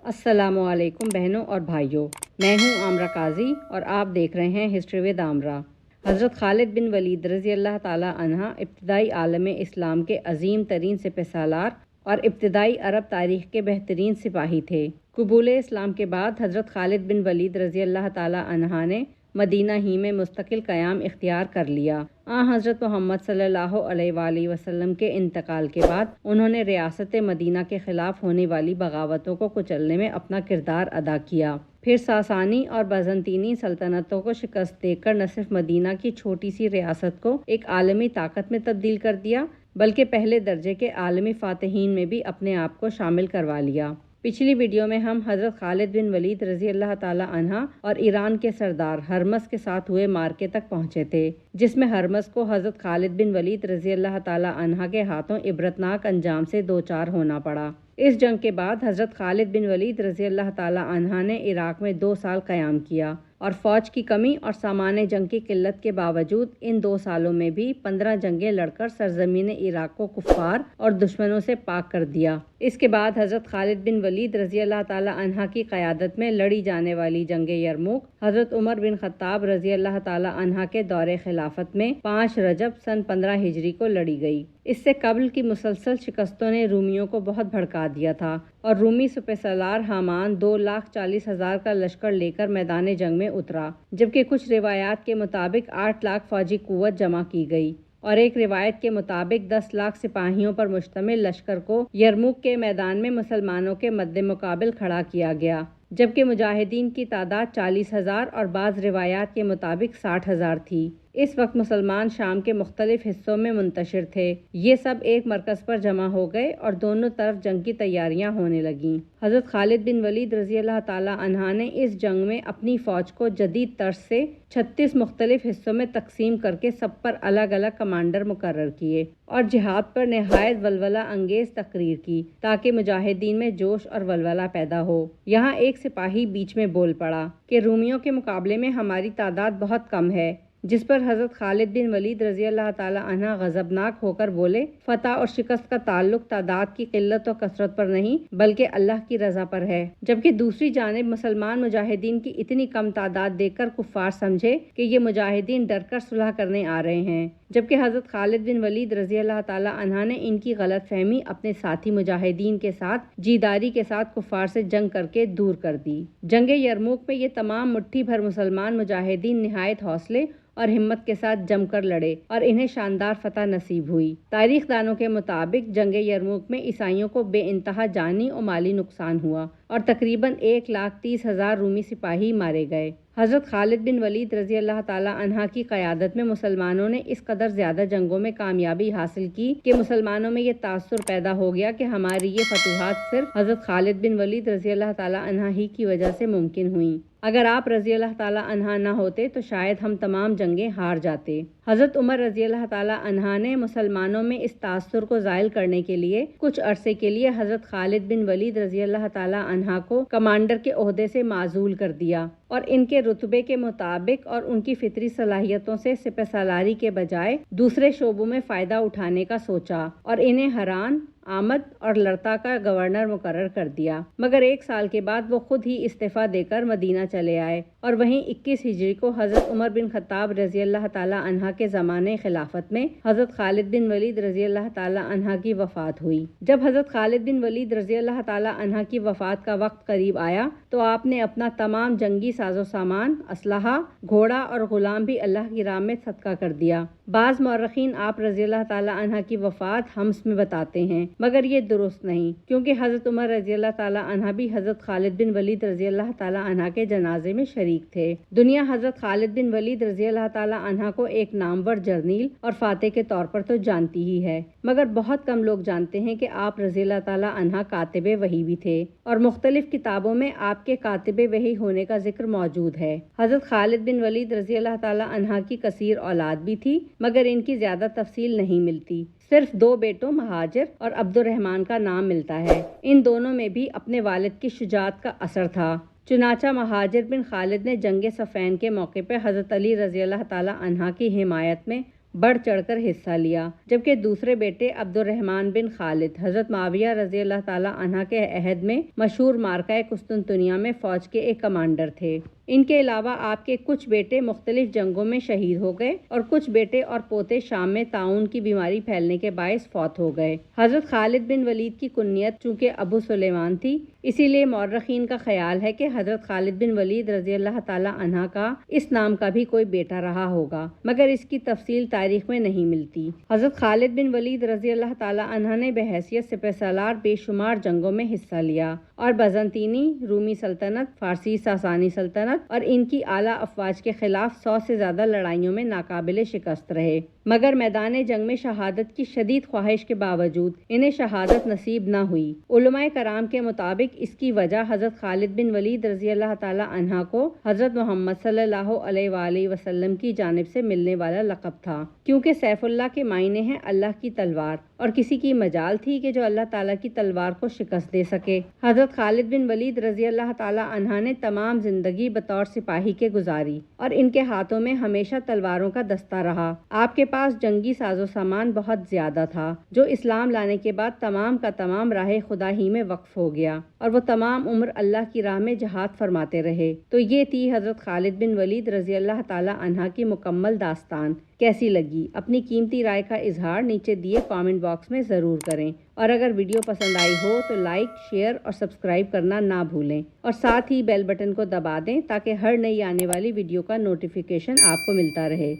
السلام علیکم بہنوں اور بھائیوں، میں ہوں عامرہ قاضی اور آپ دیکھ رہے ہیں ہسٹری ود عامرہ۔ حضرت خالد بن ولید رضی اللہ تعالی عنہ ابتدائی عالم اسلام کے عظیم ترین سپہ سالار اور ابتدائی عرب تاریخ کے بہترین سپاہی تھے۔ قبول اسلام کے بعد حضرت خالد بن ولید رضی اللہ تعالی عنہ نے مدینہ ہی میں مستقل قیام اختیار کر لیا۔ حضرت محمد صلی اللہ علیہ وآلہ وسلم کے انتقال کے بعد انہوں نے ریاست مدینہ کے خلاف ہونے والی بغاوتوں کو کچلنے میں اپنا کردار ادا کیا۔ پھر ساسانی اور بازنطینی سلطنتوں کو شکست دے کر نہ صرف مدینہ کی چھوٹی سی ریاست کو ایک عالمی طاقت میں تبدیل کر دیا، بلکہ پہلے درجے کے عالمی فاتحین میں بھی اپنے آپ کو شامل کروا لیا۔ پچھلی ویڈیو میں ہم حضرت خالد بن ولید رضی اللہ تعالی عنہ اور ایران کے سردار ہرمز کے ساتھ ہوئے مارکے تک پہنچے تھے، جس میں ہرمز کو حضرت خالد بن ولید رضی اللہ تعالی عنہ کے ہاتھوں عبرتناک انجام سے دوچار ہونا پڑا۔ اس جنگ کے بعد حضرت خالد بن ولید رضی اللہ تعالی عنہ نے عراق میں 2 سال قیام کیا اور فوج کی کمی اور سامان جنگ کی قلت کے باوجود ان 2 سالوں میں بھی 15 جنگیں لڑ کر سرزمین عراق کو کفار اور دشمنوں سے پاک کر دیا۔ اس کے بعد حضرت خالد بن ولید رضی اللہ تعالی عنہ کی قیادت میں لڑی جانے والی جنگ یرموک حضرت عمر بن خطاب رضی اللہ تعالی عنہ کے دور خلافت میں 5 رجب سن 15 ہجری کو لڑی گئی۔ اس سے قبل کی مسلسل شکستوں نے رومیوں کو بہت بھڑکا دیا تھا اور رومی سپہ سالار حامان 2,40,000 کا لشکر لے کر میدان جنگ میں اترا، جبکہ کچھ روایات کے مطابق 8 لاکھ فوجی قوت جمع کی گئی اور ایک روایت کے مطابق 10 لاکھ سپاہیوں پر مشتمل لشکر کو یرموک کے میدان میں مسلمانوں کے مد مقابل کھڑا کیا گیا، جبکہ مجاہدین کی تعداد 40,000 اور بعض روایات کے مطابق 60,000 تھی۔ اس وقت مسلمان شام کے مختلف حصوں میں منتشر تھے۔ یہ سب ایک مرکز پر جمع ہو گئے اور دونوں طرف جنگ کی تیاریاں ہونے لگیں۔ حضرت خالد بن ولید رضی اللہ تعالی عنہ نے اس جنگ میں اپنی فوج کو جدید طرز سے 36 مختلف حصوں میں تقسیم کر کے سب پر الگ الگ کمانڈر مقرر کیے اور جہاد پر نہایت ولولہ انگیز تقریر کی تاکہ مجاہدین میں جوش اور ولولہ پیدا ہو۔ یہاں ایک سپاہی بیچ میں بول پڑا کہ رومیوں کے مقابلے میں ہماری تعداد بہت کم ہے، جس پر حضرت خالد بن ولید رضی اللہ تعالی عنہ غضبناک ہو کر بولے، فتح اور شکست کا تعلق تعداد کی قلت و کثرت پر نہیں بلکہ اللہ کی رضا پر ہے۔ جبکہ دوسری جانب مسلمان مجاہدین کی اتنی کم تعداد دیکھ کر کفار سمجھے کہ یہ مجاہدین ڈر کر صلح کرنے آ رہے ہیں، جبکہ حضرت خالد بن ولید رضی اللہ تعالی عنہ نے ان کی غلط فہمی اپنے ساتھی مجاہدین کے ساتھ جیداری کے ساتھ کفار سے جنگ کر کے دور کر دی۔ جنگ یرموک میں یہ تمام مٹھی بھر مسلمان مجاہدین نہایت حوصلے اور ہمت کے ساتھ جم کر لڑے اور انہیں شاندار فتح نصیب ہوئی۔ تاریخ دانوں کے مطابق جنگ یرموک میں عیسائیوں کو بے انتہا جانی و مالی نقصان ہوا اور تقریباً 1,30,000 رومی سپاہی مارے گئے۔ حضرت خالد بن ولید رضی اللہ تعالی عنہ کی قیادت میں مسلمانوں نے اس قدر زیادہ جنگوں میں کامیابی حاصل کی کہ مسلمانوں میں یہ تاثر پیدا ہو گیا کہ ہماری یہ فتوحات صرف حضرت خالد بن ولید رضی اللہ تعالی عنہ ہی کی وجہ سے ممکن ہوئیں۔ اگر آپ رضی اللہ تعالی عنہ نہ ہوتے تو شاید ہم تمام جنگیں ہار جاتے۔ حضرت عمر رضی اللہ تعالی عنہ نے مسلمانوں میں اس تاثر کو زائل کرنے کے لیے کچھ عرصے کے لیے حضرت خالد بن ولید رضی اللہ تعالی عنہ کو کمانڈر کے عہدے سے معزول کر دیا اور ان کے رتبے کے مطابق اور ان کی فطری صلاحیتوں سے سپہ سالاری کے بجائے دوسرے شعبوں میں فائدہ اٹھانے کا سوچا اور انہیں ہران، آمد اور لرتا کا گورنر مقرر کر دیا۔ مگر 1 سال کے بعد وہ خود ہی استعفیٰ دے کر مدینہ چلے آئے اور وہیں 21 ہجری کو حضرت عمر بن خطاب رضی اللہ تعالی عنہ کے زمانے خلافت میں حضرت خالد بن ولید رضی اللہ تعالی عنہ کی وفات ہوئی۔ جب حضرت خالد بن ولید رضی اللہ تعالی عنہ کی وفات کا وقت قریب آیا تو آپ نے اپنا تمام جنگی ساز و سامان، اسلحہ، گھوڑا اور غلام بھی اللہ کی راہ میں صدقہ کر دیا۔ بعض مورخین آپ رضی اللہ تعالی عنہ کی وفات حمص میں بتاتے ہیں، مگر یہ درست نہیں، کیونکہ حضرت عمر رضی اللہ تعالی عنہ بھی حضرت خالد بن ولید رضی اللہ تعالی عنہ کے جنازے میں شریک تھے۔ دنیا حضرت خالد بن ولید رضی اللہ تعالی عنہ کو ایک نامور جرنیل اور فاتح کے طور پر تو جانتی ہی ہے، مگر بہت کم لوگ جانتے ہیں کہ آپ رضی اللہ تعالی عنہ کاتب وحی بھی تھے اور مختلف کتابوں میں آپ کے کاتب وحی ہونے کا ذکر موجود ہے۔ حضرت خالد بن ولید رضی اللہ تعالی عنہ کی کثیر اولاد بھی تھی، مگر ان کی زیادہ تفصیل نہیں ملتی۔ صرف 2 بیٹوں مہاجر اور عبد الرحمن کا نام ملتا ہے۔ ان دونوں میں بھی اپنے والد کی شجاعت کا اثر تھا۔ چنانچہ مہاجر بن خالد نے جنگ صفین کے موقع پر حضرت علی رضی اللہ تعالی عنہ کی حمایت میں بڑھ چڑھ کر حصہ لیا، جبکہ دوسرے بیٹے عبد الرحمن بن خالد حضرت معاویہ رضی اللہ تعالی عنہ کے عہد میں مشہور معرکہ قسطنطنیہ میں فوج کے ایک کمانڈر تھے۔ ان کے علاوہ آپ کے کچھ بیٹے مختلف جنگوں میں شہید ہو گئے اور کچھ بیٹے اور پوتے شام میں طاعون کی بیماری پھیلنے کے باعث فوت ہو گئے۔ حضرت خالد بن ولید کی کنیت چونکہ ابو سلیمان تھی، اسی لیے مورخین کا خیال ہے کہ حضرت خالد بن ولید رضی اللہ تعالی عنہ کا اس نام کا بھی کوئی بیٹا رہا ہوگا، مگر اس کی تفصیل تاریخ میں نہیں ملتی۔ حضرت خالد بن ولید رضی اللہ تعالی عنہ نے بحیثیت سپہ سالار بے شمار جنگوں میں حصہ لیا اور بازنطینی، رومی سلطنت، فارسی ساسانی سلطنت اور ان کی اعلیٰ افواج کے خلاف 100 سے زیادہ لڑائیوں میں ناقابل شکست رہے، مگر میدان جنگ میں شہادت کی شدید خواہش کے باوجود انہیں شہادت نصیب نہ ہوئی۔ علماء کرام کے مطابق اس کی وجہ حضرت خالد بن ولید رضی اللہ تعالی عنہ کو حضرت محمد صلی اللہ علیہ وآلہ وسلم کی جانب سے ملنے والا لقب تھا، کیونکہ سیف اللہ کے معنی ہیں اللہ کی تلوار، اور کسی کی مجال تھی کہ جو اللہ تعالیٰ کی تلوار کو شکست دے سکے۔ حضرت خالد بن ولید رضی اللہ تعالی عنہ نے تمام زندگی بطور سپاہی کے گزاری اور ان کے ہاتھوں میں ہمیشہ تلواروں کا دستہ رہا۔ آپ کے پاس جنگی ساز و سامان بہت زیادہ تھا، جو اسلام لانے کے بعد تمام کا تمام راہ خدا ہی میں وقف ہو گیا، اور وہ تمام عمر اللہ کی راہ میں جہاد فرماتے رہے۔ تو یہ تھی حضرت خالد بن ولید رضی اللہ تعالی عنہ کی مکمل داستان۔ کیسی لگی؟ اپنی قیمتی رائے کا اظہار نیچے دیے کامنٹ باکس میں ضرور کریں، اور اگر ویڈیو پسند آئی ہو تو لائک، شیئر اور سبسکرائب کرنا نہ بھولیں، اور ساتھ ہی بیل بٹن کو دبا دیں تاکہ ہر نئی آنے والی ویڈیو کا نوٹیفیکیشن آپ کو ملتا رہے۔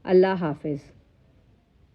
اللہ حافظ۔